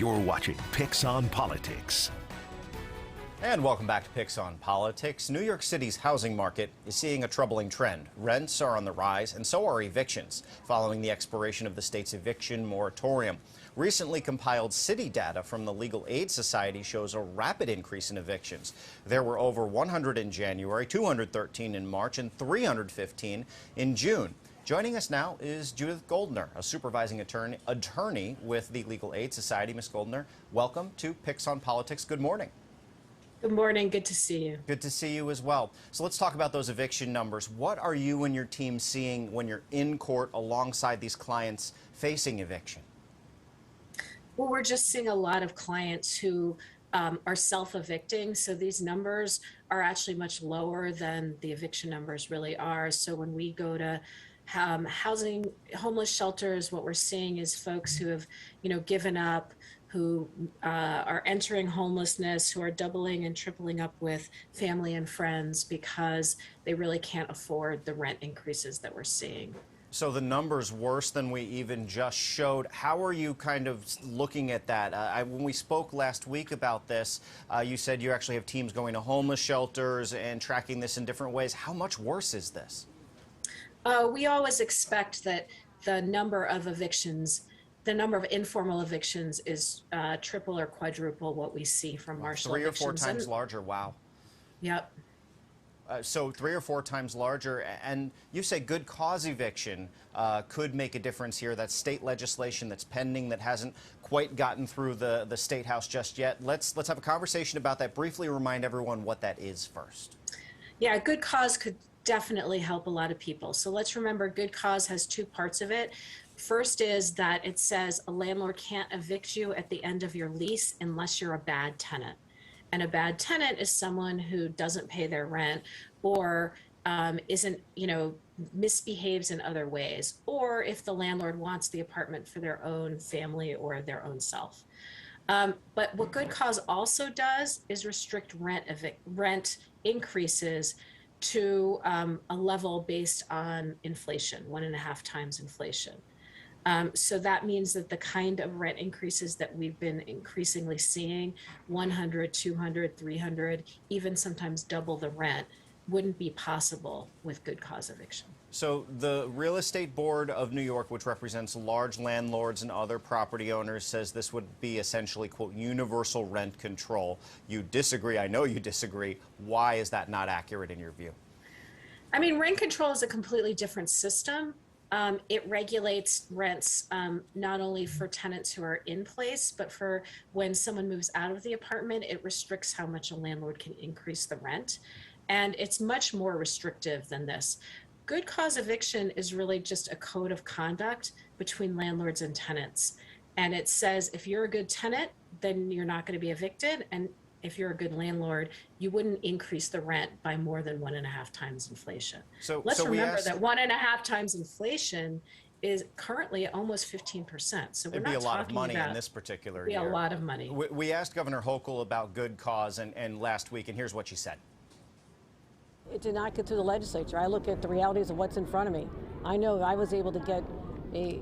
You're watching Picks on Politics. And welcome back to Picks on Politics. New York City's housing market is seeing a troubling trend. Rents are on the rise, and so are evictions, following the expiration of the state's eviction moratorium. Recently compiled city data from the Legal Aid Society shows a rapid increase in evictions. There were over 100 in January, 213 in March, and 315 in June. Joining us now is Judith Goldiner, a supervising attorney with the Legal Aid Society. Ms. Goldiner, welcome to Picks on Politics. Good morning. Good morning. Good to see you. Good to see you as well. So let's talk about those eviction numbers. What are you and your team seeing when you're in court alongside these clients facing eviction? Well, we're just seeing a lot of clients who are self-evicting. So these numbers are actually much lower than the eviction numbers really are. So when we go to housing, homeless shelters, what we're seeing is folks who have, given up, who are entering homelessness, who are doubling and tripling up with family and friends because they really can't afford the rent increases that we're seeing. So the number's worse than we even just showed. How are you kind of looking at that? When we spoke last week about this, you said you actually have teams going to homeless shelters and tracking this in different ways. How much worse is this? We always expect that the number of evictions, the number of informal evictions is triple or quadruple what we see from martial evictions. 3 or 4 times larger, wow. Yep. So 3 or 4 times larger, and you say good cause eviction could make a difference here. That's state legislation that's pending that hasn't quite gotten through the State House just yet. Let's have a conversation about that. Briefly remind everyone what that is first. Yeah, good cause could definitely help a lot of people. So let's remember good cause has 2 parts of it. First is that it says a landlord can't evict you at the end of your lease unless you're a bad tenant. And a bad tenant is someone who doesn't pay their rent or isn't, misbehaves in other ways, or if the landlord wants the apartment for their own family or their own self. But what good cause also does is restrict rent increases to a level based on inflation, 1.5 times inflation. So that means that the kind of rent increases that we've been increasingly seeing, 100, 200, 300, even sometimes double the rent, wouldn't be possible with good cause eviction. So the Real Estate Board of New York, which represents large landlords and other property owners, says this would be essentially, quote, universal rent control. You disagree. I know you disagree. Why is that not accurate in your view? I mean, rent control is a completely different system. It regulates rents not only for tenants who are in place, but for when someone moves out of the apartment, it restricts how much a landlord can increase the rent. And it's much more restrictive than this. Good cause eviction is really just a code of conduct between landlords and tenants. And it says if you're a good tenant, then you're not going to be evicted. And if you're a good landlord, you wouldn't increase the rent by more than 1.5 times inflation. So let's remember that 1.5 times inflation is currently almost 15%. So it'd be a lot of money in this particular year. It'd be a lot of money. We asked Governor Hochul about good cause and last week, and here's what she said. It did not get through the legislature. I look at the realities of what's in front of me. I know I was able to get a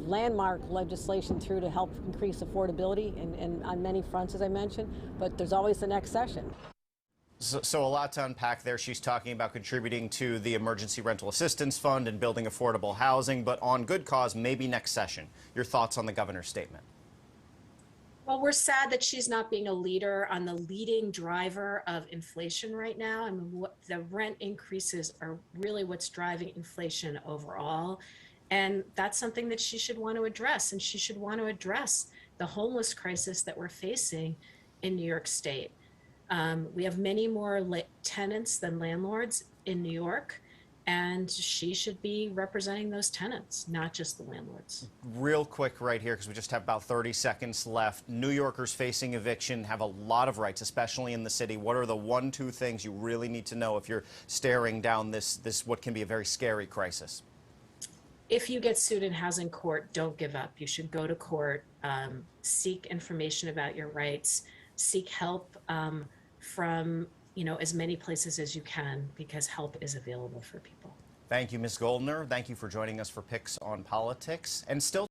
landmark legislation through to help increase affordability and on many fronts, as I mentioned, but there's always the next session. So a lot to unpack there. She's talking about contributing to the Emergency Rental Assistance Fund and building affordable housing, but on good cause, maybe next session. Your thoughts on the governor's statement? Well, we're sad that she's not being a leader on the leading driver of inflation right now. I mean, the rent increases are really what's driving inflation overall. And that's something that she should want to address. And she should want to address the homeless crisis that we're facing in New York State. We have many more tenants than landlords in New York. And she should be representing those tenants, not just the landlords. Real quick right here, because we just have about 30 seconds left. New Yorkers facing eviction have a lot of rights, especially in the city. What are the 1-2 things you really need to know if you're staring down this what can be a very scary crisis? If you get sued in housing court, don't give up. You should go to court, seek information about your rights, seek help from as many places as you can, because help is available for people. Thank you, Ms. Goldiner. Thank you for joining us for Picks on Politics. And still